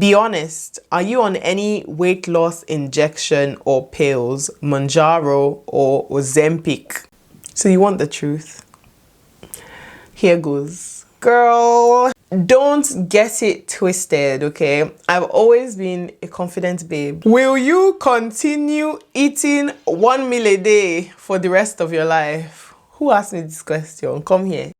Be honest, are you on any weight loss injection or pills, Manjaro or Ozempic? So you want the truth? Here goes. Girl, don't get it twisted, okay? I've always been a confident babe. Will you continue eating 1 meal a day for the rest of your life? Who asked me this question? Come here.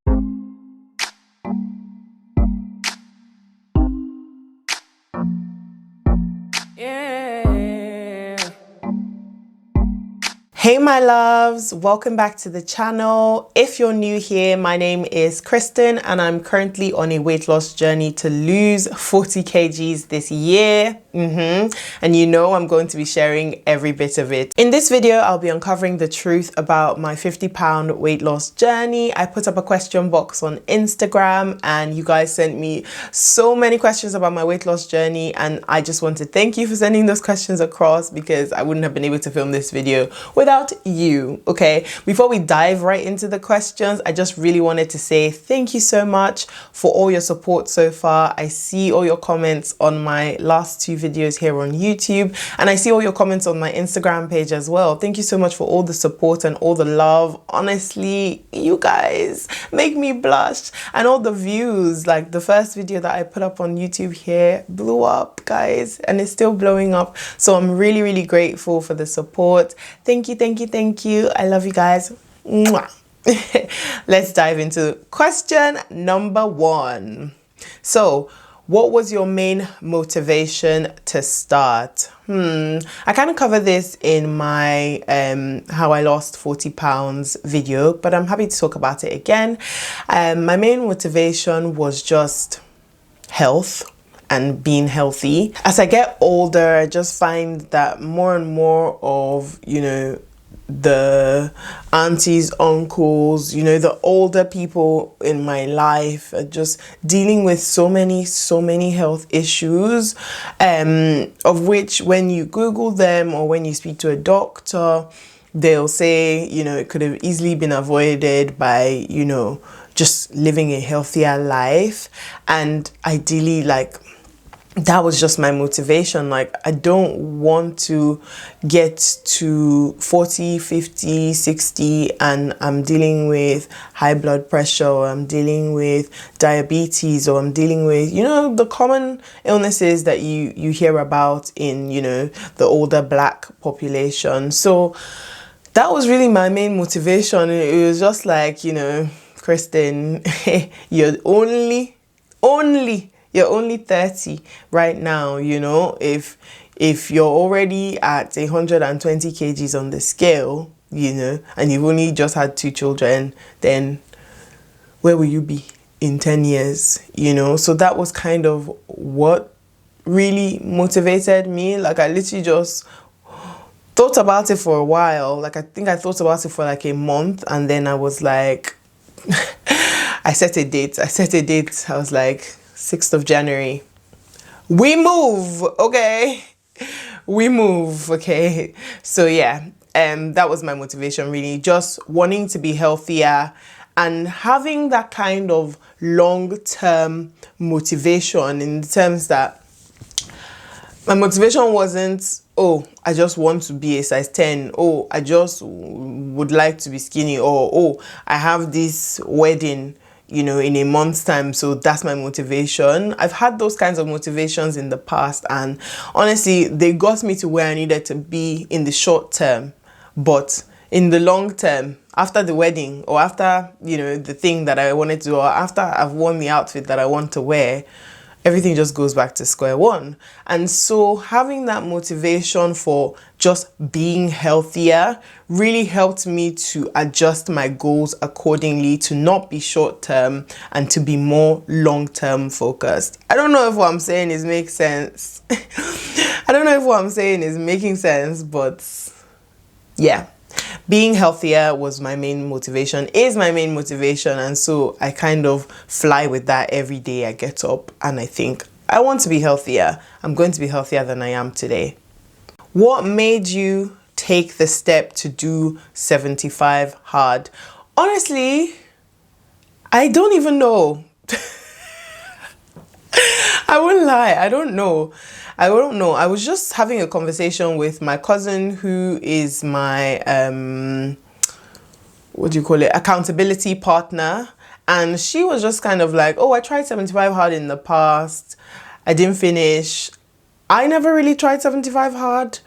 Hey my loves, welcome back to the channel. If you're new here, my name is Kristen and I'm currently on a weight loss journey to lose 40 kgs this year. And you know I'm going to be sharing every bit of it. In this video, I'll be uncovering the truth about my 50-pound weight loss journey. I put up a question box on Instagram and you guys sent me so many questions about my weight loss journey, and I just want to thank you for sending those questions across because I wouldn't have been able to film this video without you, okay? Before we dive right into the questions, I just really wanted to say thank you so much for all your support so far. I see all your comments on my last two videos here on YouTube, and I see all your comments on my Instagram page as well. Thank you so much for all the support and all the love. Honestly, you guys make me blush, and all the views. Like the first video that I put up on YouTube here blew up, guys, and it's still blowing up. So I'm really, really grateful for the support. Thank you, thank you, thank you. I love you guys. Mwah. Let's dive into question number 1. So, what was your main motivation to start? I kind of covered this in my how I lost 40 pounds video, but I'm happy to talk about it again. My main motivation was just health and being healthy. As I get older, I just find that more and more of, you know, the aunties, uncles, you know, the older people in my life are just dealing with so many health issues, of which when you Google them or when you speak to a doctor, they'll say, you know, it could have easily been avoided by, you know, just living a healthier life. And ideally, like, that was just my motivation. Like, I don't want to get to 40, 50, 60 and I'm dealing with high blood pressure, or I'm dealing with diabetes, or I'm dealing with, you know, the common illnesses that you hear about in, you know, the older Black population. So that was really my main motivation. It was just like, you know, Kristen, you're only 30 right now, you know. If you're already at 120 kgs on the scale, you know, and you've only just had 2 children, then where will you be in 10 years, you know? So that was kind of what really motivated me. Like, I literally just thought about it for a while. Like, I think I thought about it for like a month, and then I was like, I set a date. I was like, 6th of January. We move, okay? We move, okay? So yeah, that was my motivation, really. Just wanting to be healthier and having that kind of long-term motivation, in the terms that my motivation wasn't, oh, I just want to be a size 10. Oh, I just would like to be skinny. Or, oh, I have this wedding, you know, in a month's time, so that's my motivation. I've had those kinds of motivations in the past, and honestly, they got me to where I needed to be in the short term. But in the long term, after the wedding, or after, you know, the thing that I wanted to do, or after I've worn the outfit that I want to wear, everything just goes back to square one. And so having that motivation for just being healthier really helped me to adjust my goals accordingly, to not be short term and to be more long term focused. I don't know if what I'm saying is makes sense. I don't know if what I'm saying is making sense, but yeah. Being healthier was my main motivation, is my main motivation, and so I kind of fly with that every day. I get up and I think, I want to be healthier. I'm going to be healthier than I am today. What made you take the step to do 75 hard? Honestly, I don't even know. I wouldn't lie. I don't know. I don't know. I was just having a conversation with my cousin who is my, what do you call it? Accountability partner. And she was just kind of like, oh, I tried 75 hard in the past. I didn't finish. I never really tried 75 hard.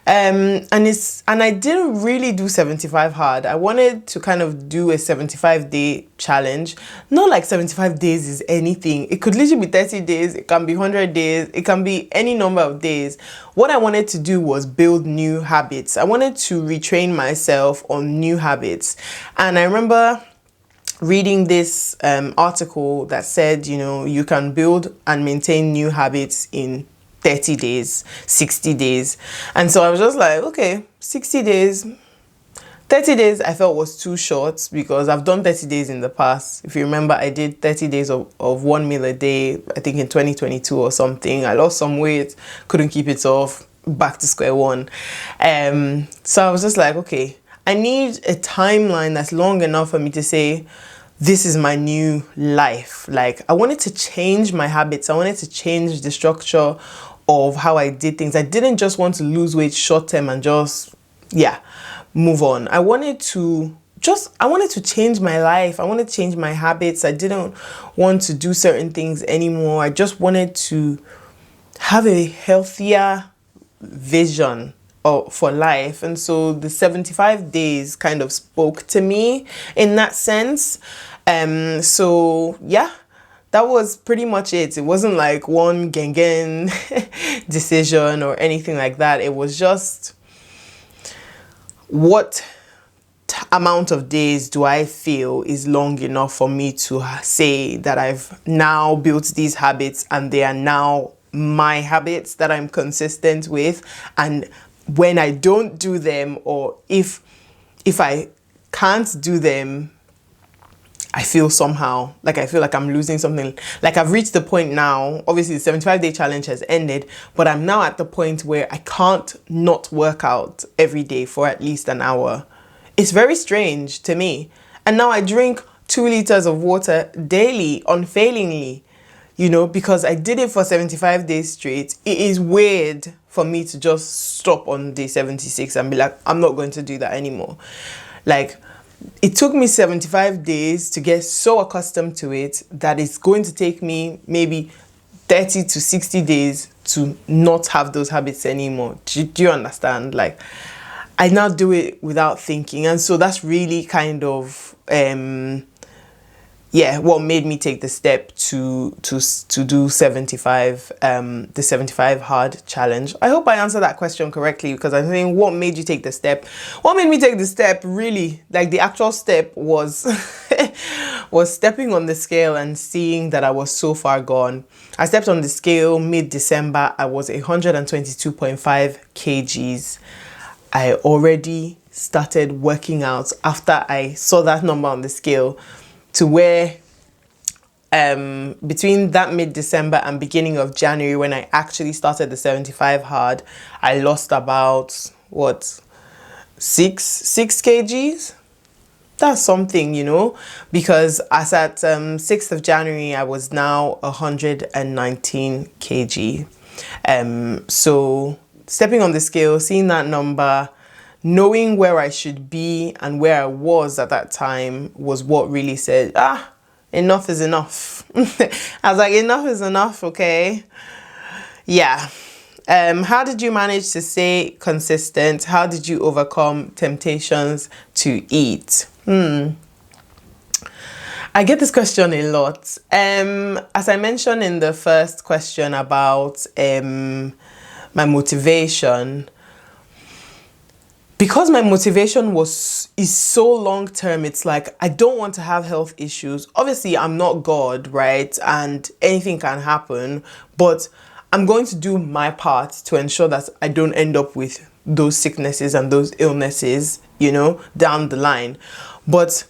And I didn't really do 75 hard. I wanted to kind of do a 75-day challenge. Not like 75 days is anything. It could literally be 30 days. It can be 100 days. It can be any number of days. What I wanted to do was build new habits. I wanted to retrain myself on new habits. And I remember reading this article that said, you know, you can build and maintain new habits in 30 days, 60 days. And so I was just like, okay, 60 days, 30 days I felt was too short because I've done 30 days in the past. If you remember, I did 30 days of 1 meal a day, I think in 2022 or something. I lost some weight, couldn't keep it off, back to square one. So I was just like, okay, I need a timeline that's long enough for me to say, this is my new life. Like, I wanted to change my habits. I wanted to change the structure of how I did things. I didn't just want to lose weight short term and just, move on. I wanted to change my life. I wanted to change my habits. I didn't want to do certain things anymore. I just wanted to have a healthier vision for life. And so the 75 days kind of spoke to me in that sense. So yeah, that was pretty much it. It wasn't like one gengen decision or anything like that. It was just, what amount of days do I feel is long enough for me to say that I've now built these habits and they are now my habits that I'm consistent with. And when I don't do them, or if I can't do them, I feel somehow like I'm losing something. Like, I've reached the point now, obviously the 75-day challenge has ended, but I'm now at the point where I can't not work out every day for at least an hour. It's very strange to me. And now I drink 2 liters of water daily, unfailingly, you know, because I did it for 75 days straight. It is weird for me to just stop on day 76 and be like, I'm not going to do that anymore. Like, it took me 75 days to get so accustomed to it that it's going to take me maybe 30 to 60 days to not have those habits anymore. Do you understand? Like, I now do it without thinking. And so that's really kind of, what made me take the step to do 75, the 75 hard challenge. I hope I answered that question correctly, because I think what made you take the step? What made me take the step, really, like the actual step was, was stepping on the scale and seeing that I was so far gone. I stepped on the scale mid-December. I was 122.5 kgs. I already started working out after I saw that number on the scale, to where between that mid-December and beginning of January, when I actually started the 75 hard, I lost about, 6 kgs? That's something, you know, because as at 6th of January, I was now 119 kg. So stepping on the scale, seeing that number, knowing where I should be and where I was at that time was what really said, enough is enough. I was like, enough is enough, okay? Yeah. How did you manage to stay consistent? How did you overcome temptations to eat? I get this question a lot. As I mentioned in the first question about my motivation, because my motivation is so long term, it's like, I don't want to have health issues. Obviously, I'm not God, right? And anything can happen, but I'm going to do my part to ensure that I don't end up with those sicknesses and those illnesses, you know, down the line. But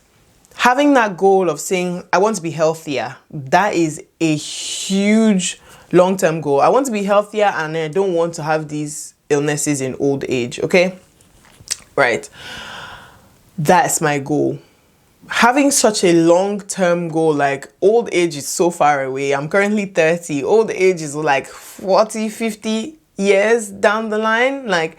having that goal of saying, I want to be healthier, that is a huge long-term goal. I want to be healthier and I don't want to have these illnesses in old age, okay? Right. That's my goal. having such a long-term goal, like old age is so far away. I'm currently 30. Old age is like 40, 50 years down the line. Like,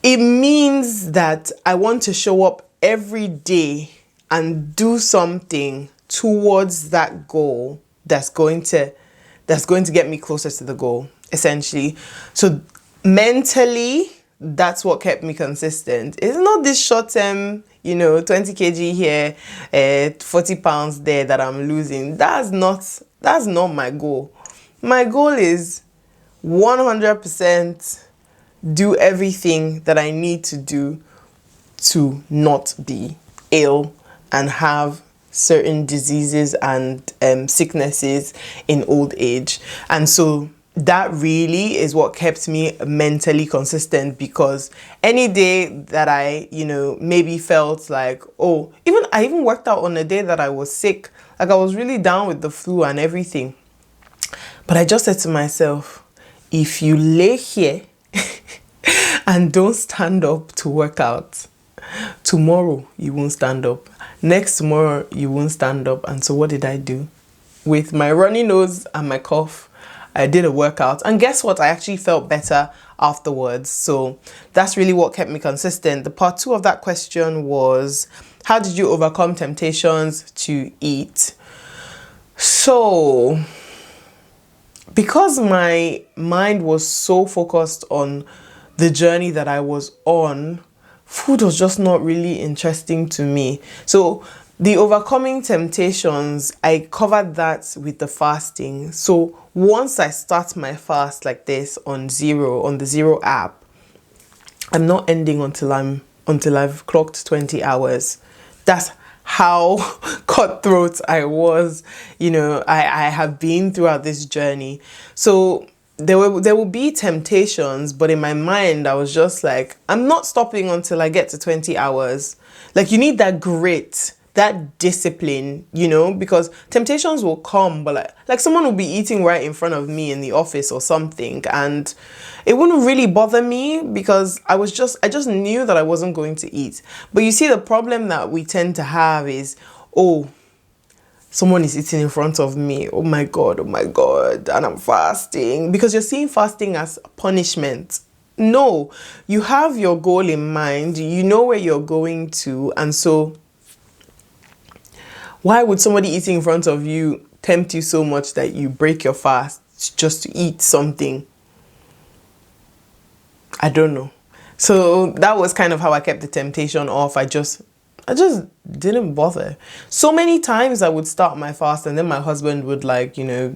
it means that I want to show up every day and do something towards that goal that's going to get me closer to the goal, essentially. So mentally, that's what kept me consistent. It's not this short term, 20 kg here, 40 pounds there that I'm losing. That's not my goal. My goal is 100% do everything that I need to do to not be ill and have certain diseases and sicknesses in old age. And so that really is what kept me mentally consistent, because any day that I, maybe felt like, I even worked out on a day that I was sick, like I was really down with the flu and everything. But I just said to myself, if you lay here and don't stand up to work out, tomorrow you won't stand up. Next tomorrow you won't stand up. And so what did I do? With my runny nose and my cough, I did a workout. And guess what? I actually felt better afterwards. So that's really what kept me consistent. The part 2 of that question was, how did you overcome temptations to eat? So, because my mind was so focused on the journey that I was on, food was just not really interesting to me. So the overcoming temptations, I covered that with the fasting. So once I start my fast like this on the Zero app, I'm not ending until I've clocked 20 hours. That's how cutthroat I was. I have been throughout this journey. So there will be temptations, but in my mind, I was just like, I'm not stopping until I get to 20 hours. Like, you need that grit, that discipline, because temptations will come, but like someone will be eating right in front of me in the office or something, and it wouldn't really bother me because I just knew that I wasn't going to eat. But you see, the problem that we tend to have is, someone is eating in front of me. Oh my God, and I'm fasting. Because you're seeing fasting as punishment. No, you have your goal in mind. You know where you're going to. And so, why would somebody eating in front of you tempt you so much that you break your fast just to eat something? I don't know. So that was kind of how I kept the temptation off. I just didn't bother. So many times I would start my fast and then my husband would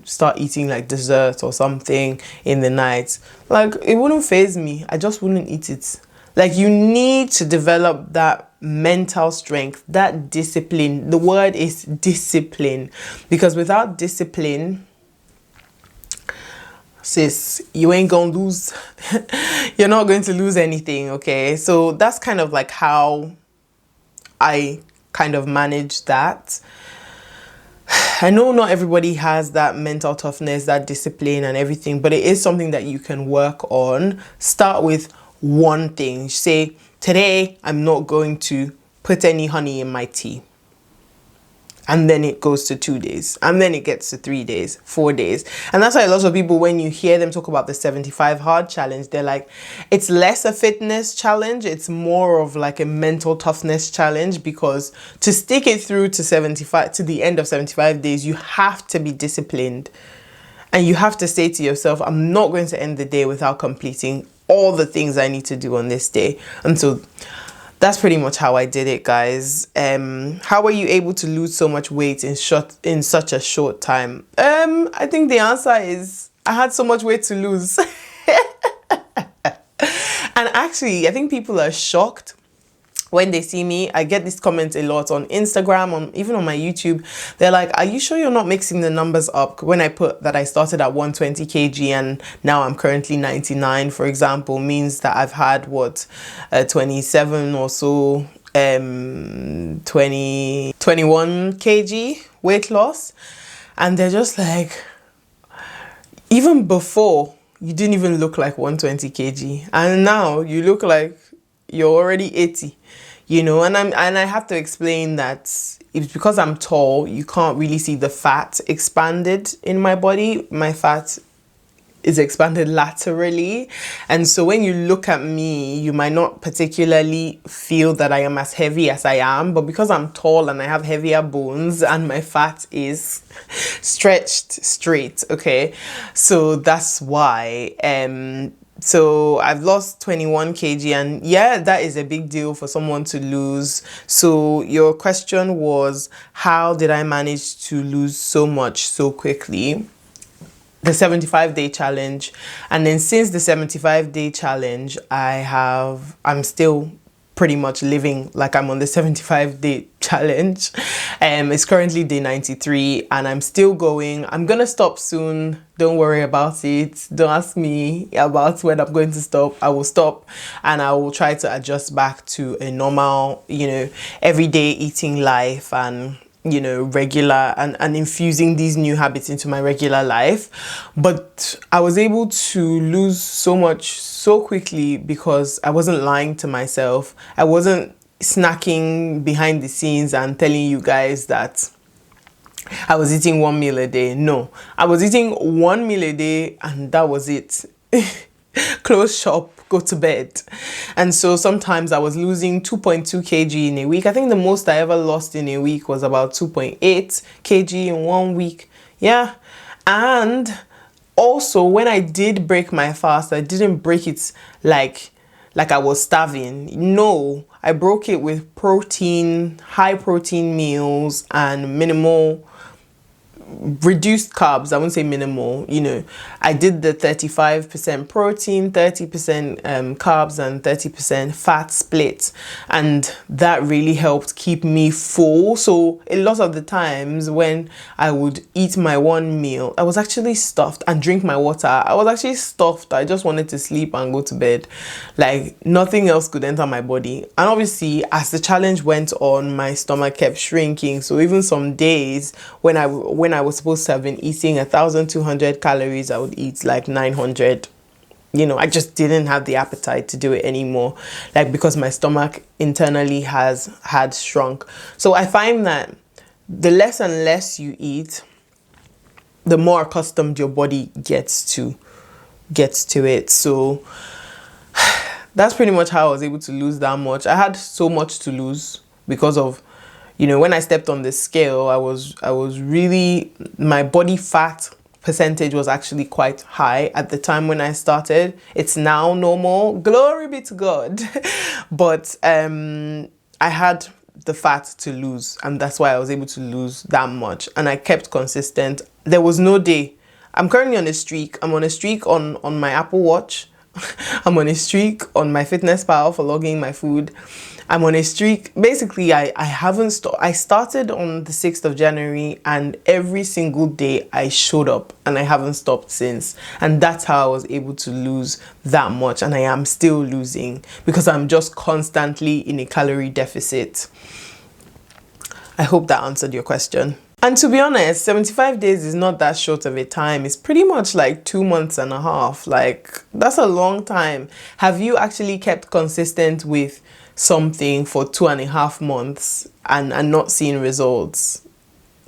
start eating like dessert or something in the night. Like, it wouldn't faze me. I just wouldn't eat it. Like, you need to develop that mental strength, that discipline. The word is discipline, because without discipline, sis, you ain't gonna lose. You're not going to lose anything, okay? So that's kind of like how I kind of manage that. I know not everybody has that mental toughness, that discipline and everything, but it is something that you can work on. Start with one thing. Say, today I'm not going to put any honey in my tea. And then it goes to 2 days. And then it gets to 3 days, 4 days. And that's why a lot of people, when you hear them talk about the 75 hard challenge, they're like, it's less a fitness challenge. It's more of like a mental toughness challenge, because to stick it through to the end of 75 days, you have to be disciplined. And you have to say to yourself, I'm not going to end the day without completing all the things I need to do on this day. And so that's pretty much how I did it, guys. How were you able to lose so much weight in such a short time? I think the answer is I had so much weight to lose. And actually, I think people are shocked when they see me. I get this comment a lot on Instagram, even on my YouTube. They're like, are you sure you're not mixing the numbers up? When I put that I started at 120 kg and now I'm currently 99, for example, means that I've had 27 or so, 21 kg weight loss. And they're just like, even before, you didn't even look like 120 kg. And now you look like you're already 80. you know, and I have to explain that it's because I'm tall, you can't really see the fat expanded in my body. My fat is expanded laterally, and so when you look at me, you might not particularly feel that I am as heavy as I am, but because I'm tall and I have heavier bones and my fat is stretched straight, okay, so that's why. So I've lost 21 kg, and yeah, that is a big deal for someone to lose. So your question was, how did I manage to lose so much so quickly? The 75-day challenge. And then since the 75-day challenge, I'm still pretty much living like I'm on the 75-day challenge. It's currently day 93 and I'm still going. I'm gonna stop soon. Don't worry about it. Don't ask me about when I'm going to stop. I will stop and I will try to adjust back to a normal, you know, everyday eating life, and you know, regular and infusing these new habits into my regular life. But I was able to lose so much so quickly because I wasn't lying to myself. I wasn't snacking behind the scenes and telling you guys that I was eating 1 meal a day. No, I was eating 1 meal a day and that was it. Close shop, go to bed. And so sometimes I was losing 2.2 kg in a week. I think the most I ever lost in a week was about 2.8 kg in 1 week. Yeah. And also when I did break my fast, I didn't break it like I was starving. No, I broke it with protein, high protein meals and minimal reduced carbs. I wouldn't say minimal, you know. I did the 35% protein, 30% carbs and 30% fat split, and that really helped keep me full. So a lot of the times when I would eat my 1 meal, I was actually stuffed, and drink my water, I was actually stuffed. I just wanted to sleep and go to bed. Like nothing else could enter my body. And obviously as the challenge went on, my stomach kept shrinking. So even some days when I was supposed to have been eating 1,200 calories, I would eat like 900. You know, I just didn't have the appetite to do it anymore, like because my stomach internally had shrunk. So I find that the less and less you eat, the more accustomed your body gets to it. So that's pretty much how I was able to lose that much. I had so much to lose because of, you know, when I stepped on the scale, I was really, my body fat percentage was actually quite high at the time when I started. It's now normal, glory be to God. But I had the fat to lose, and that's why I was able to lose that much. And I kept consistent. There was no day. I'm currently on a streak. I'm on a streak on my Apple Watch. I'm on a streak on my FitnessPal for logging my food. I'm on a streak. Basically, I haven't stopped. I started on the 6th of January and every single day I showed up, and I haven't stopped since. And that's how I was able to lose that much. And I am still losing because I'm just constantly in a calorie deficit. I hope that answered your question. And to be honest, 75 days is not that short of a time. It's pretty much like 2 months and a half. Like, that's a long time. Have you actually kept consistent with something for 2.5 months and not seeing results?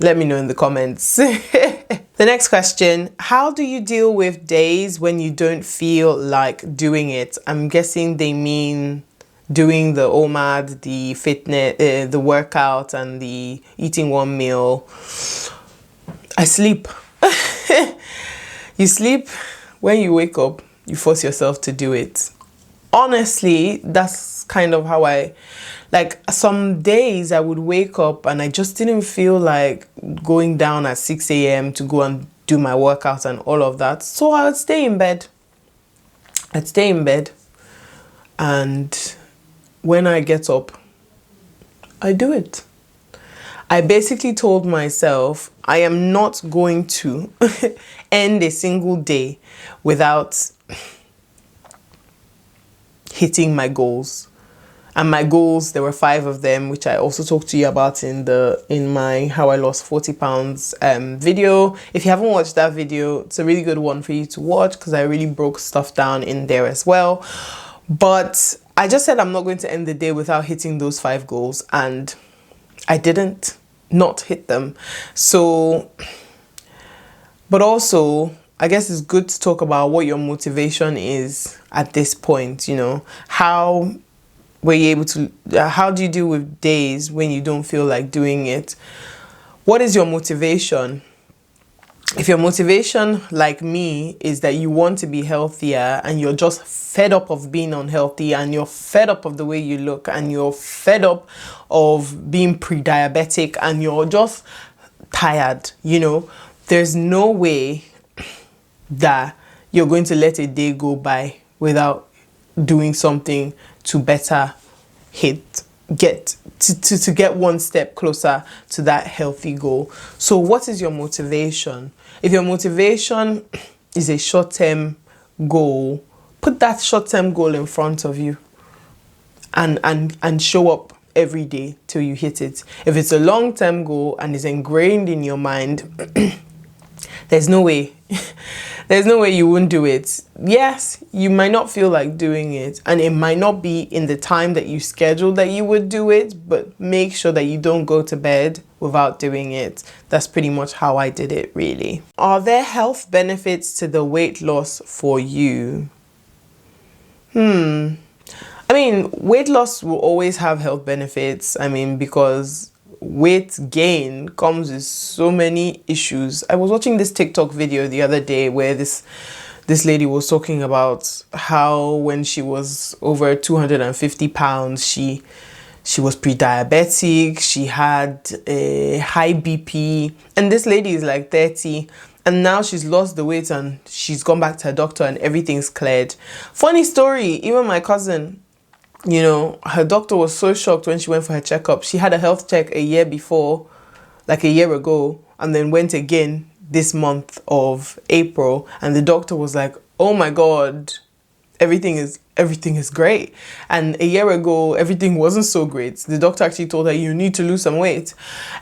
Let me know in the comments. The next question, how do you deal with days when you don't feel like doing it? I'm guessing they mean doing the OMAD, the fitness, the workout, and the eating 1 meal. I sleep. You sleep. When you wake up, you force yourself to do it. Honestly, that's kind of how like some days I would wake up and I just didn't feel like going down at 6 a.m. to go and do my workout and all of that. So I would stay in bed. And when I get up, I do it. I basically told myself I am not going to end a single day without hitting my goals. And my goals, there were 5 of them, which I also talked to you about in my How I Lost 40 Pounds video. If you haven't watched that video, it's a really good one for you to watch because I really broke stuff down in there as well. But I just said I'm not going to end the day without hitting those 5 goals, and I didn't not hit them. So, but also, I guess it's good to talk about what your motivation is at this point, you know. How were you able to, how do you deal with days when you don't feel like doing it? What is your motivation? If your motivation, like me, is that you want to be healthier and you're just fed up of being unhealthy, and you're fed up of the way you look, and you're fed up of being pre-diabetic, and you're just tired, you know, there's no way that you're going to let a day go by without doing something to better get one step closer to that healthy goal. So what is your motivation? If your motivation is a short-term goal, put that short-term goal in front of you and show up every day till you hit it. If it's a long-term goal and is ingrained in your mind, there's no way you won't do it. Yes, you might not feel like doing it, and it might not be in the time that you scheduled that you would do it, but make sure that you don't go to bed without doing it. That's pretty much how I did it, really. Are there health benefits to the weight loss for you? I mean, weight loss will always have health benefits. I mean, because weight gain comes with so many issues. I was watching this TikTok video the other day where this lady was talking about how when she was over 250 pounds, she was pre-diabetic, she had a high BP, and this lady is like 30, and now she's lost the weight and she's gone back to her doctor and everything's cleared. Funny story, even my cousin, you know, her doctor was so shocked when she went for her checkup. She had a health check a year before, like a year ago, and then went again this month of April, and the doctor was like, oh my God, everything is great. And a year ago, everything wasn't so great. The doctor actually told her, you need to lose some weight.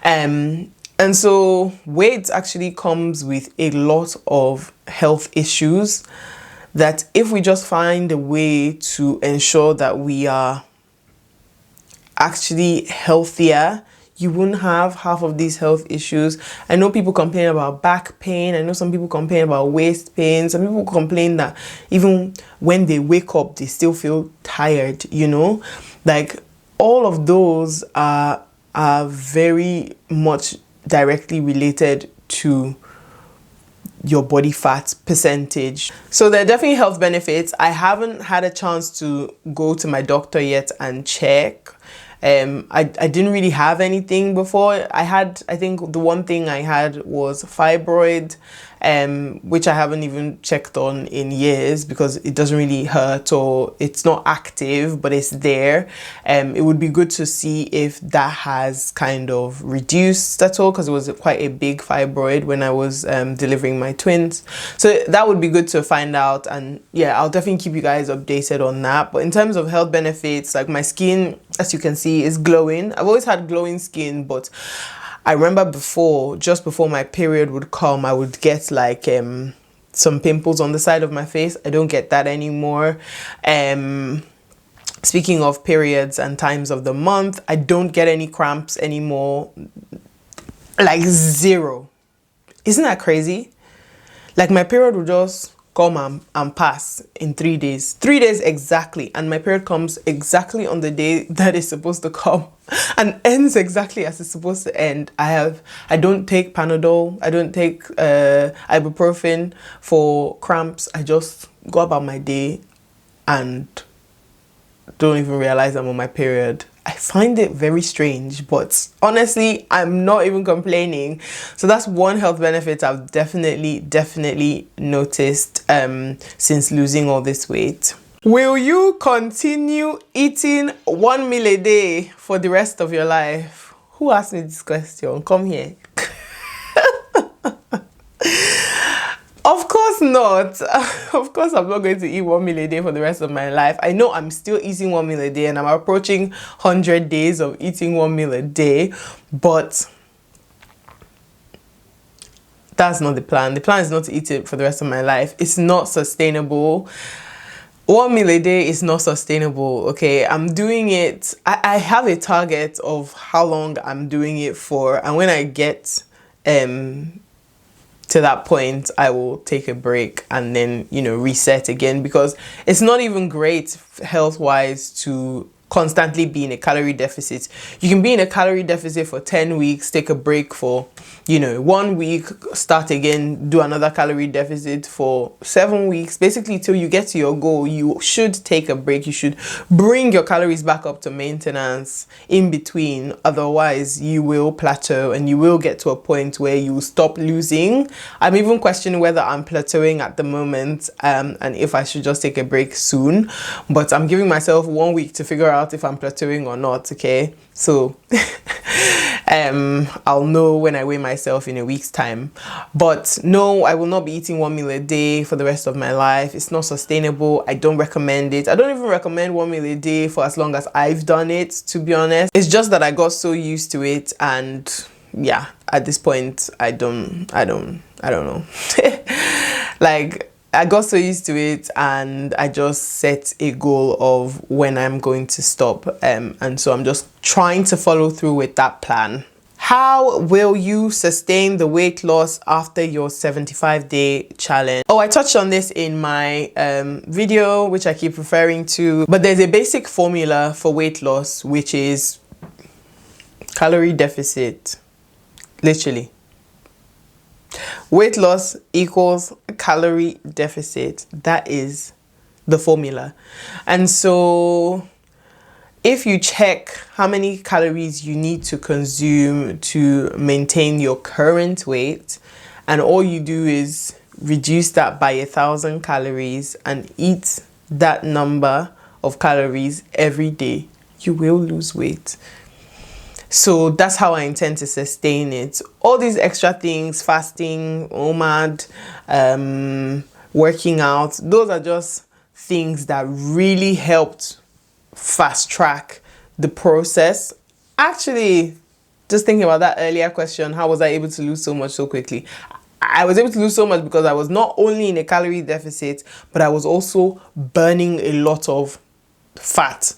And so weight actually comes with a lot of health issues that if we just find a way to ensure that we are actually healthier, you wouldn't have half of these health issues. I know people complain about back pain. I know some people complain about waist pain. Some people complain that even when they wake up, they still feel tired, you know? Like, all of those are very much directly related to your body fat percentage. So there are definitely health benefits. I haven't had a chance to go to my doctor yet and check. I didn't really have anything before. I think the one thing I had was fibroid, which I haven't even checked on in years because it doesn't really hurt or it's not active, but it's there. It would be good to see if that has kind of reduced at all, because it was quite a big fibroid when I was delivering my twins. So that would be good to find out, and yeah, I'll definitely keep you guys updated on that. But in terms of health benefits, like my skin, as you can see, is glowing. I've always had glowing skin, but I remember just before my period would come, I would get like some pimples on the side of my face. I don't get that anymore. Speaking of periods and times of the month, I don't get any cramps anymore. Like zero. Isn't that crazy? Like my period would just come and pass in 3 days. 3 days exactly. And my period comes exactly on the day that it's supposed to come and ends exactly as it's supposed to end. I don't take Panadol. I don't take ibuprofen for cramps. I just go about my day and don't even realize I'm on my period. I find it very strange, but honestly, I'm not even complaining. So that's one health benefit I've definitely noticed since losing all this weight. Will you continue eating 1 meal a day for the rest of your life? Who asked me this question? Come here. Of course not. Of course I'm not going to eat 1 meal a day for the rest of my life. I know I'm still eating 1 meal a day and I'm approaching 100 days of eating 1 meal a day, but that's not the plan. The plan is not to eat it for the rest of my life. It's not sustainable. 1 meal a day is not sustainable. Okay, I'm doing it. I have a target of how long I'm doing it for, and when I get to that point, I will take a break and then, you know, reset again, because it's not even great health-wise to constantly be in a calorie deficit. You can be in a calorie deficit for 10 weeks, take a break for, you know, 1 week, start again, do another calorie deficit for 7 weeks, basically till you get to your goal. You should take a break. You should bring your calories back up to maintenance in between. Otherwise, you will plateau and you will get to a point where you stop losing. I'm even questioning whether I'm plateauing at the moment, and if I should just take a break soon. But I'm giving myself 1 week to figure out if I'm plateauing or not. Okay, so I'll know when I weigh myself in a week's time. But no, I will not be eating 1 meal a day for the rest of my life. It's not sustainable. I don't recommend it. I don't even recommend 1 meal a day for as long as I've done it, to be honest. It's just that I got so used to it, and yeah, at this point I don't know. Like, I got so used to it, and I just set a goal of when I'm going to stop, and so I'm just trying to follow through with that plan. How will you sustain the weight loss after your 75-day challenge? Oh, I touched on this in my video, which I keep referring to, but there's a basic formula for weight loss, which is calorie deficit. Literally, weight loss equals calorie deficit. That is the formula. And so if you check how many calories you need to consume to maintain your current weight, and all you do is reduce that by 1,000 calories and eat that number of calories every day, you will lose weight. So that's how I intend to sustain it. All these extra things, fasting, OMAD, working out, those are just things that really helped fast track the process. Actually, just thinking about that earlier question, how was I able to lose so much so quickly? I was able to lose so much because I was not only in a calorie deficit, but I was also burning a lot of fat.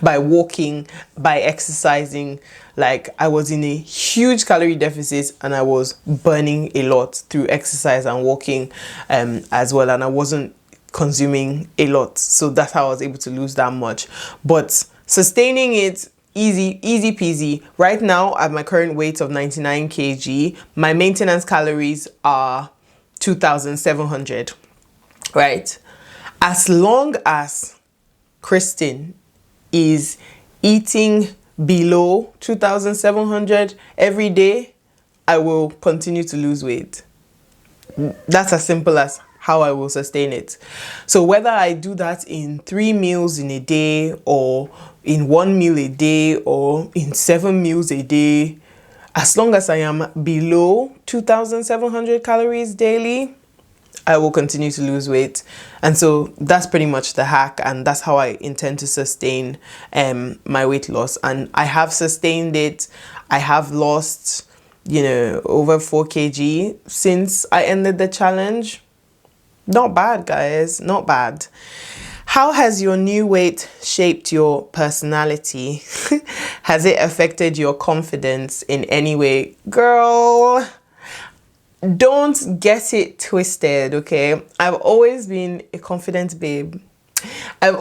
By walking, by exercising. Like, I was in a huge calorie deficit and I was burning a lot through exercise and walking as well, and I wasn't consuming a lot. So that's how I was able to lose that much. But sustaining it, easy peasy. Right now, at my current weight of 99 kg, my maintenance calories are 2,700, right? As long as Kristen is eating below 2,700 every day, I will continue to lose weight. That's as simple as how I will sustain it. So whether I do that in 3 meals in a day, or in 1 meal a day, or in 7 meals a day, as long as I am below 2,700 calories daily, I will continue to lose weight. And so that's pretty much the hack, and that's how I intend to sustain my weight loss. And I have sustained it. I have lost, you know, over 4 kg since I ended the challenge. Not bad, guys, not bad. How has your new weight shaped your personality? Has it affected your confidence in any way? Girl, don't get it twisted, okay? I've always been a confident babe. I've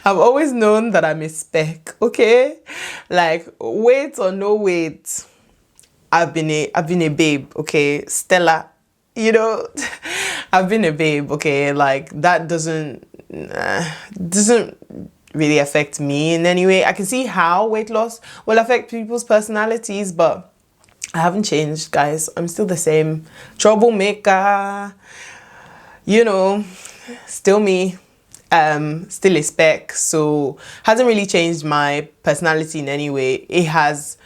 always known that I'm a spec, okay? Like, weight or no weight, I've been a babe, okay? Stella, you know, I've been a babe, okay? Like, that doesn't really affect me in any way. I can see how weight loss will affect people's personalities, but I haven't changed, guys. I'm still the same troublemaker, you know, still me, still a spec. So hasn't really changed my personality in any way. It has.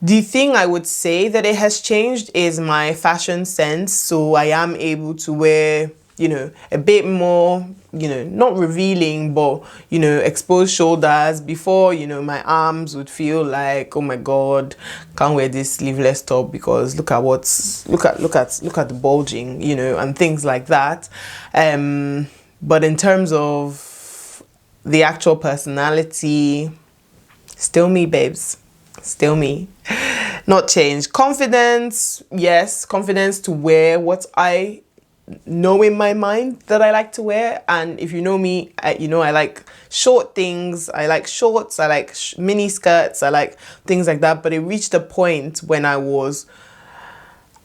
The thing I would say that it has changed is my fashion sense. So I am able to wear, you know, a bit more, you know, not revealing, but, you know, exposed shoulders. Before, you know, my arms would feel like, oh my God, can't wear this sleeveless top because look at the bulging, you know, and things like that. But in terms of the actual personality, still me, babes. Still me. Not changed. Confidence, yes. Confidence to wear what I know in my mind that I like to wear. And if you know me, I like short things. I like shorts. I like mini skirts. I like things like that. But it reached a point when I was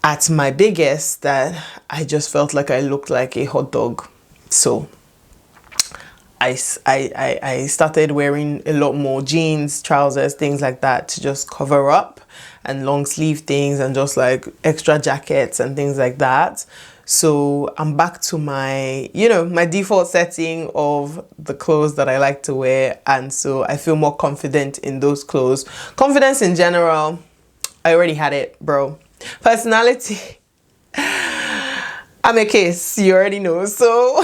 at my biggest that I just felt like I looked like a hot dog. So I started wearing a lot more jeans, trousers, things like that to just cover up, and long sleeve things and just like extra jackets and things like that. So I'm back to my, my default setting of the clothes that I like to wear. And so I feel more confident in those clothes. Confidence in general, I already had it, bro. Personality, I'm a case, you already know. So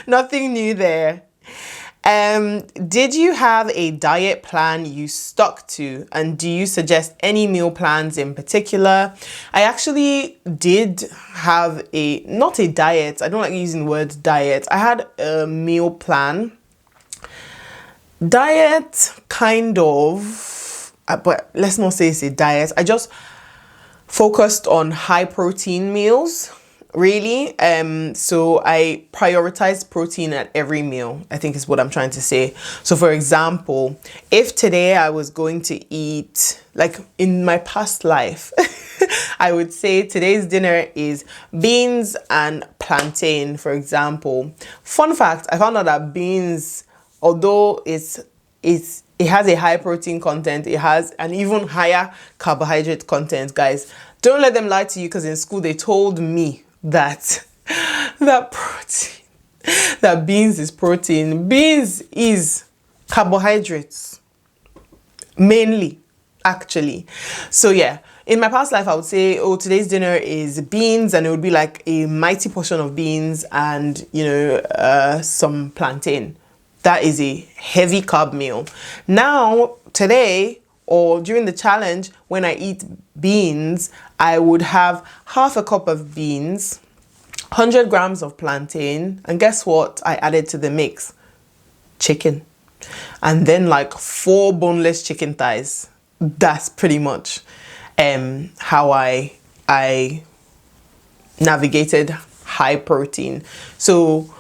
nothing new there. Did you have a diet plan you stuck to, and do you suggest any meal plans in particular? I actually did have not a diet. I don't like using the word diet. I had a meal plan. Diet, kind of, but let's not say it's a diet. I just focused on high protein meals. Really, so I prioritize protein at every meal, I think is what I'm trying to say. So for example, if today I was going to eat, like in my past life, I would say today's dinner is beans and plantain, for example. Fun fact, I found out that beans, although it has a high protein content, it has an even higher carbohydrate content, guys. Don't let them lie to you, because in school they told me that beans is protein. Beans is carbohydrates mainly, actually. So yeah, in my past life I would say, oh, today's dinner is beans, and it would be like a mighty portion of beans and some plantain. That is a heavy carb meal. Now today, or during the challenge, when I eat beans, I would have half a cup of beans, 100 grams of plantain, and guess what I added to the mix? Chicken. And then like 4 boneless chicken thighs. That's pretty much how I navigated high protein. So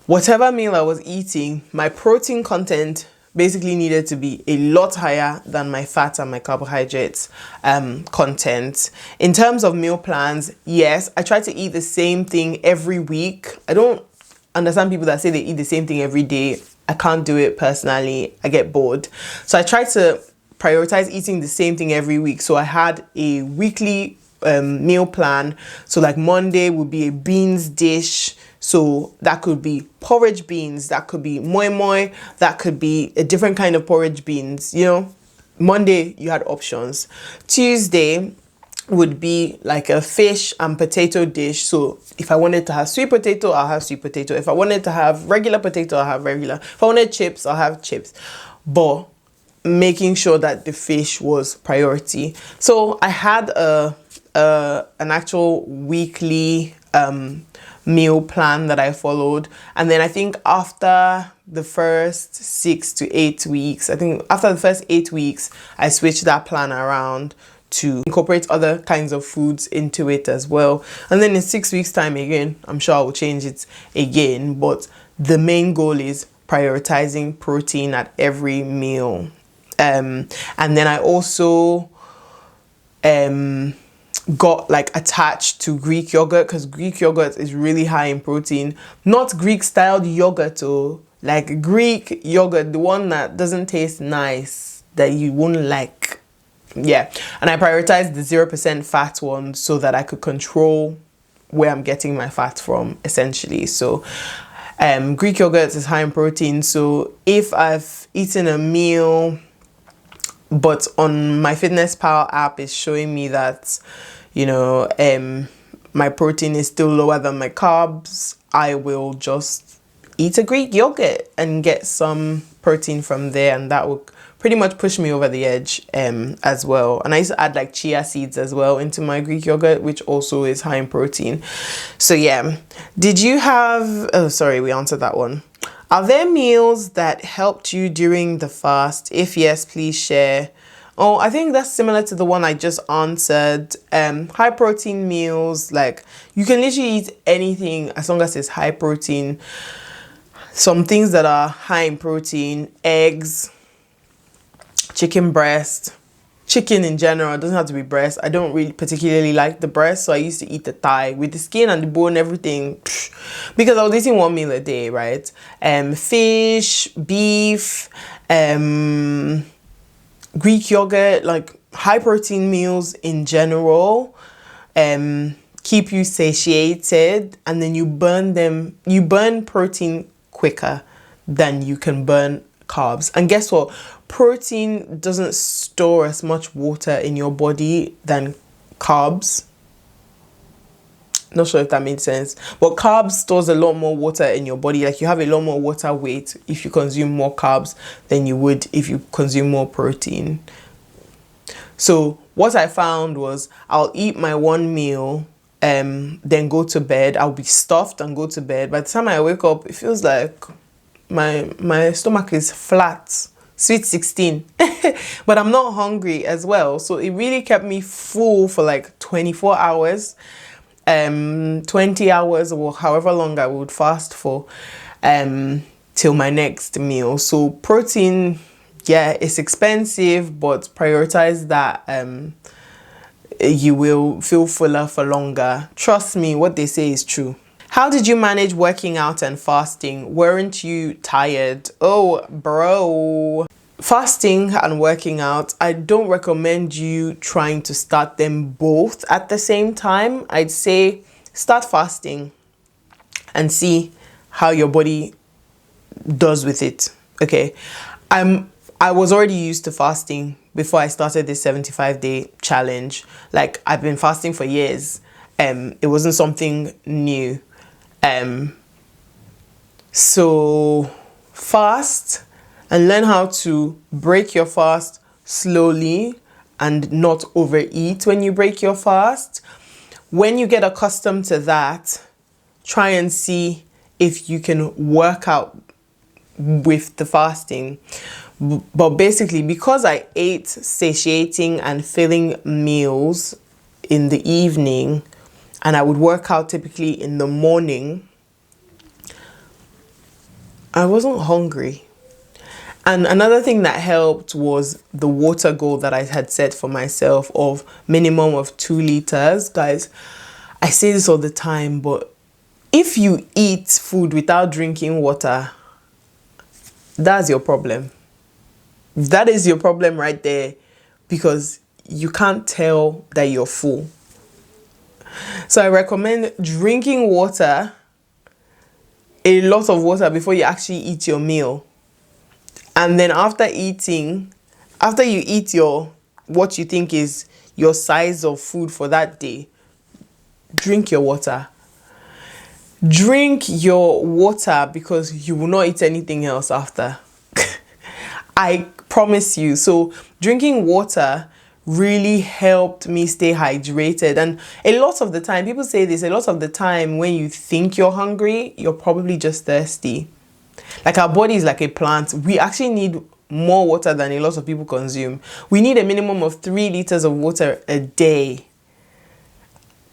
whatever meal I was eating, my protein content basically needed to be a lot higher than my fat and my carbohydrates content. In terms of meal plans, yes, I try to eat the same thing every week. I don't understand people that say they eat the same thing every day. I can't do it personally. I get bored. So I try to prioritize eating the same thing every week. So I had a weekly meal plan. So like Monday would be a beans dish. So that could be porridge beans, that could be moi moi, that could be a different kind of porridge beans, Monday you had options. Tuesday would be like a fish and potato dish. So if I wanted to have sweet potato, I'll have sweet potato. If I wanted to have regular potato, I'll have regular. If I wanted chips, I'll have chips. But making sure that the fish was priority. So I had an actual weekly meal plan that I followed, and then I think after the first 6 to 8 weeks, I switched that plan around to incorporate other kinds of foods into it as well. And then in 6 weeks time again, I'm sure I will change it again, but the main goal is prioritizing protein at every meal. And then I also got like attached to Greek yogurt, because Greek yogurt is really high in protein. Not Greek styled yogurt, or like Greek yogurt, the one that doesn't taste nice, that you won't like. Yeah, and I prioritized the 0% fat one so that I could control where I'm getting my fat from, essentially. So Greek yogurt is high in protein. So if I've eaten a meal, but on my Fitness Pal app is showing me that, my protein is still lower than my carbs, I will just eat a Greek yogurt and get some protein from there, and that will pretty much pushed me over the edge as well. And I used to add like chia seeds as well into my Greek yogurt, which also is high in protein. So yeah, did you have, oh sorry, we answered that one. Are there meals that helped you during the fast? If yes, please share. Oh, I think that's similar to the one I just answered. High protein meals, like you can literally eat anything as long as it's high protein. Some things that are high in protein: eggs, chicken breast, chicken in general. It doesn't have to be breast. I don't really particularly like the breast, so I used to eat the thigh with the skin and the bone, everything, because I was eating one meal a day, right? Fish, beef, Greek yogurt, like high protein meals in general, keep you satiated, and then you burn protein quicker than you can burn carbs. And guess what? Protein doesn't store as much water in your body than carbs. Not sure if that made sense, but carbs stores a lot more water in your body. Like you have a lot more water weight if you consume more carbs than you would if you consume more protein. So what I found was I'll eat my one meal, then go to bed. I'll be stuffed and go to bed. By the time I wake up, it feels like my stomach is flat, sweet 16, but I'm not hungry as well. So it really kept me full for like 24 hours. 20 hours or however long I would fast for till my next meal. So protein, yeah, it's expensive, but prioritize that. You will feel fuller for longer. Trust me, what they say is true. How did you manage working out and fasting? Weren't you tired? Oh, bro. Fasting and working out, I don't recommend you trying to start them both at the same time. I'd say start fasting and see how your body does with it. Okay. I was already used to fasting before I started this 75-day challenge. Like I've been fasting for years. It wasn't something new. So fast and learn how to break your fast slowly and not overeat when you break your fast. When you get accustomed to that, try and see if you can work out with the fasting. But basically, because I ate satiating and filling meals in the evening, and I would work out typically in the morning, I wasn't hungry. And another thing that helped was the water goal that I had set for myself of minimum of 2 liters. Guys, I say this all the time, but if you eat food without drinking water, that's your problem. That is your problem right there, because you can't tell that you're full. So I recommend drinking water, a lot of water, before you actually eat your meal. And then after you eat what you think is your size of food for that day, drink your water. Drink your water because you will not eat anything else after. I promise you. So drinking water really helped me stay hydrated. And a lot of the time, people say this, a lot of the time when you think you're hungry, you're probably just thirsty. Like our body is like a plant. We actually need more water than a lot of people consume. We need a minimum of 3 liters of water a day.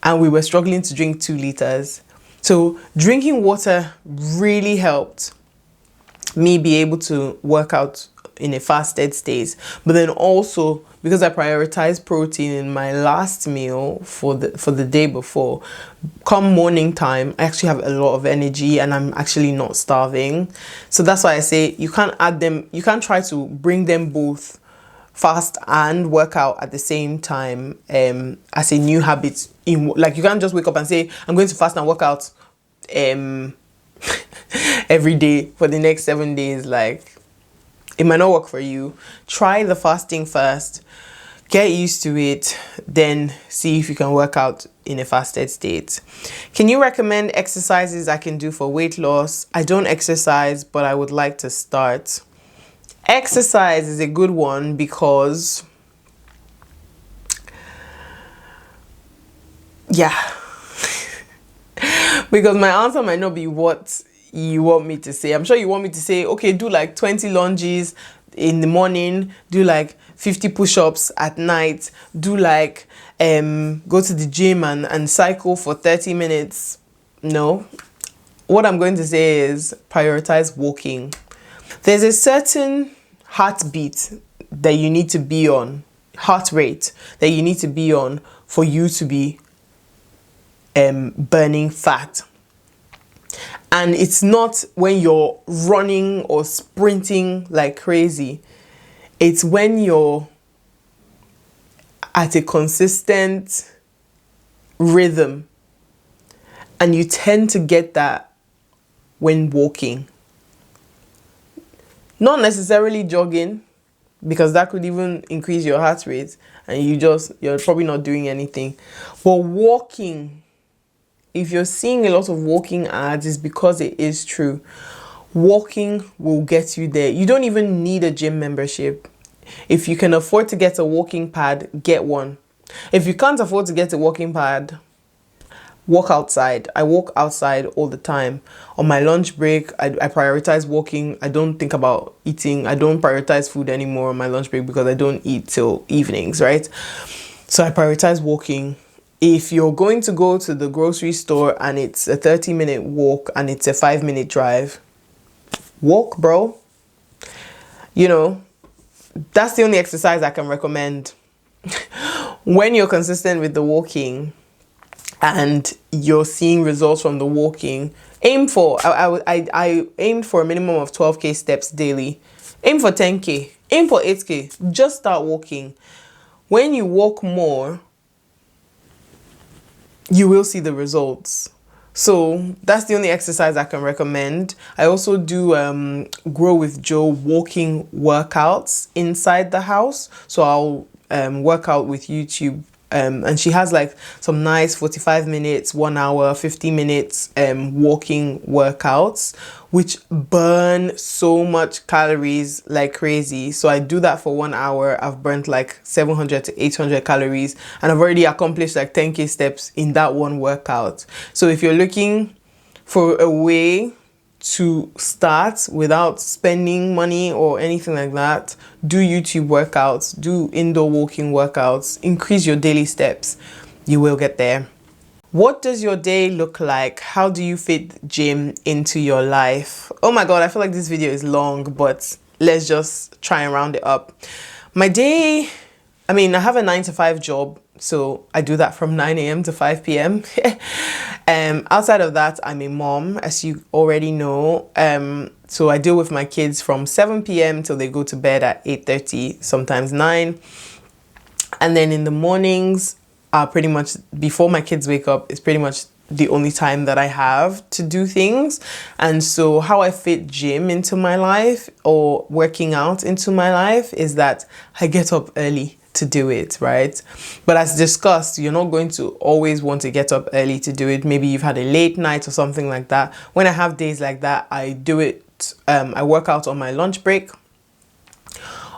And we were struggling to drink 2 liters. So drinking water really helped me be able to work out in a fasted state. But then also, because I prioritized protein in my last meal for the day before, come morning time, I actually have a lot of energy and I'm actually not starving. So that's why I say you can't add them, you can't try to bring them both, fast and work out at the same time, as a new habit. Like you can't just wake up and say, I'm going to fast and work out every day for the next 7 days. Like, it might not work for you. Try the fasting first, get used to it, then see if you can work out in a fasted state. Can you recommend exercises I can do for weight loss? I don't exercise, but I would like to start. Exercise is a good one because, yeah, because my answer might not be what you want me to say. I'm sure you want me to say, okay, do like 20 lunges in the morning, do like 50 push-ups at night, do like go to the gym and cycle for 30 minutes. No. What I'm going to say is prioritize walking. There's a certain heartbeat that you need to be on, heart rate that you need to be on for you to be burning fat. And it's not when you're running or sprinting like crazy. It's when you're at a consistent rhythm, and you tend to get that when walking. Not necessarily jogging, because that could even increase your heart rate and you're probably not doing anything. But walking, if you're seeing a lot of walking ads, it's because it is true. Walking will get you there. You don't even need a gym membership. If you can afford to get a walking pad, get one. If you can't afford to get a walking pad, walk outside. I walk outside all the time. On my lunch break, I prioritize walking. I don't think about eating. I don't prioritize food anymore on my lunch break because I don't eat till evenings, right? So I prioritize walking. If you're going to go to the grocery store and it's a 30-minute walk and it's a 5-minute drive, walk, bro. You know, that's the only exercise I can recommend. When you're consistent with the walking and you're seeing results from the walking, aim for, I aimed for a minimum of 12K steps daily. Aim for 10K, aim for 8K, just start walking. When you walk more, you will see the results. So that's the only exercise I can recommend. I also do Grow with Joe walking workouts inside the house. So I'll work out with YouTube. And she has like some nice 45 minutes, 1 hour, 50 minutes walking workouts, which burn so much calories like crazy. So I do that for 1 hour. I've burnt like 700 to 800 calories and I've already accomplished like 10K steps in that one workout. So if you're looking for a way to start without spending money or anything like that, do YouTube workouts, do indoor walking workouts, increase your daily steps. You will get there. What does your day look like? How do you fit gym into your life? Oh my God, I feel like this video is long, but let's just try and round it up. My day, I mean, I have a 9-to-5 job, so I do that from 9 a.m. to 5 p.m. Outside of that, I'm a mom, as you already know. So I deal with my kids from 7 p.m. till they go to bed at 8:30, sometimes 9. And then in the mornings, pretty much before my kids wake up, is pretty much the only time that I have to do things. And so how I fit gym into my life or working out into my life is that I get up early to do it, right? But as discussed, you're not going to always want to get up early to do it. Maybe you've had a late night or something like that. When I have days like that, I do it, I work out on my lunch break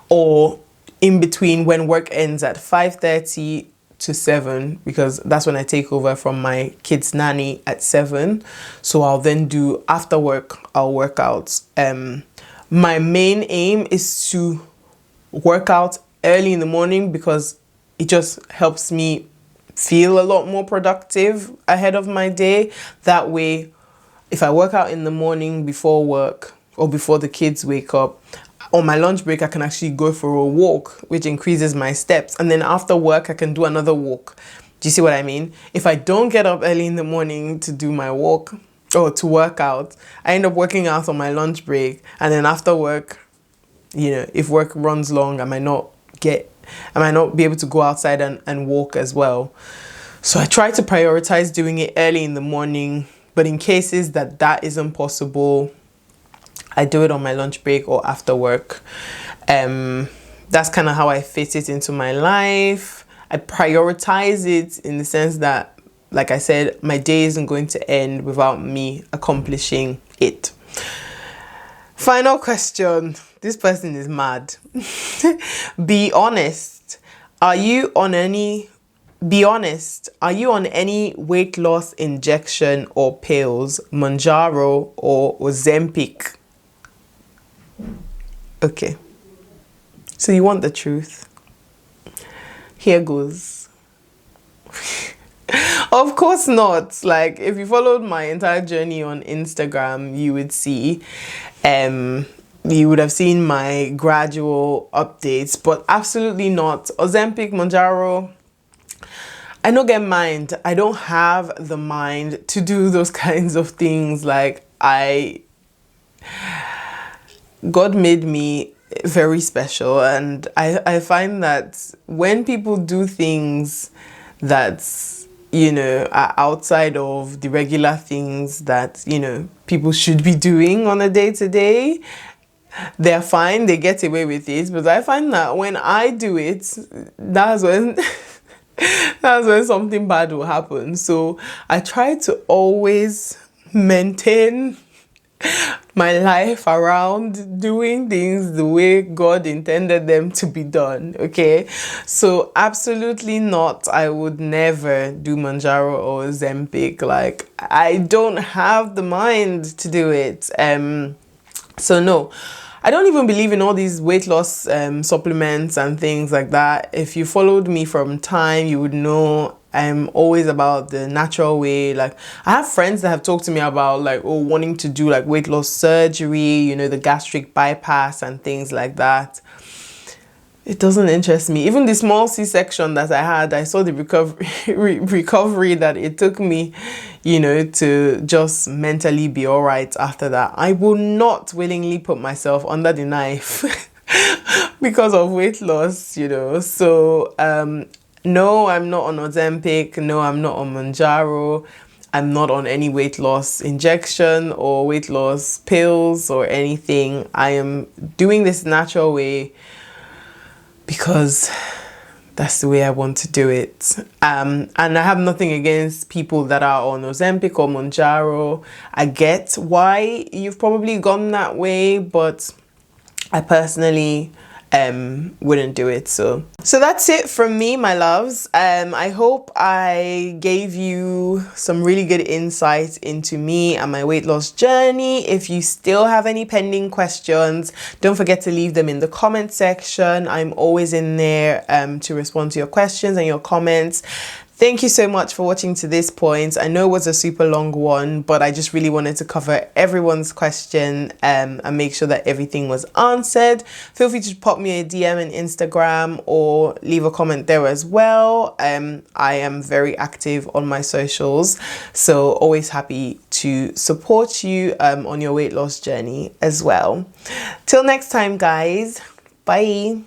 or in between when work ends at 5:30 to 7, because that's when I take over from my kid's nanny at 7. So I'll then do after work, I'll work out. My main aim is to work out early in the morning because it just helps me feel a lot more productive ahead of my day. That way, if I work out in the morning before work or before the kids wake up, on my lunch break, I can actually go for a walk, which increases my steps. And then after work, I can do another walk. Do you see what I mean? If I don't get up early in the morning to do my walk or to work out, I end up working out on my lunch break. And then after work, you know, if work runs long, I might not be able to go outside and walk as well. So I try to prioritize doing it early in the morning, but in cases that isn't possible, I do it on my lunch break or after work. That's kind of how I fit it into my life. I prioritize it in the sense that, like I said, my day isn't going to end without me accomplishing it. Final question. this person is mad. Be honest. Are you on any weight loss injection or pills, Mounjaro or Ozempic? Okay. So you want the truth? Here goes. Of course not. Like, if you followed my entire journey on Instagram, you would see, you would have seen my gradual updates, but absolutely not. Ozempic, Mounjaro, I don't get mind. I don't have the mind to do those kinds of things. Like, God made me very special, and I find that when people do things that's, you know, are outside of the regular things that, you know, people should be doing on a day-to-day, they're fine, they get away with it. But I find that when I do it, that's when that's when something bad will happen. So I try to always maintain my life around doing things the way God intended them to be done. Okay, so absolutely not. I would never do Mounjaro or Ozempic. Like, I don't have the mind to do it. So no, I don't even believe in all these weight loss supplements and things like that. If you followed me from time, you would know I'm always about the natural way. Like, I have friends that have talked to me about, like, oh, wanting to do like weight loss surgery, you know, the gastric bypass and things like that. It doesn't interest me. Even the small C-section that I had, I saw the recovery that it took me, you know, to just mentally be all right after that. I will not willingly put myself under the knife because of weight loss, you know. So, no, I'm not on Ozempic. No, I'm not on Mounjaro. I'm not on any weight loss injection or weight loss pills or anything. I am doing this natural way because that's the way I want to do it. And I have nothing against people that are on Ozempic or Mounjaro. I get why you've probably gone that way, but I personally wouldn't do it. So that's it from me, my loves. I hope I gave you some really good insight into me and my weight loss journey. If you still have any pending questions, don't forget to leave them in the comment section. I'm always in there to respond to your questions and your comments. Thank you so much for watching to this point. I know it was a super long one, but I just really wanted to cover everyone's question and make sure that everything was answered. Feel free to pop me a DM on Instagram or leave a comment there as well. I am very active on my socials, so always happy to support you on your weight loss journey as well. Till next time, guys. Bye.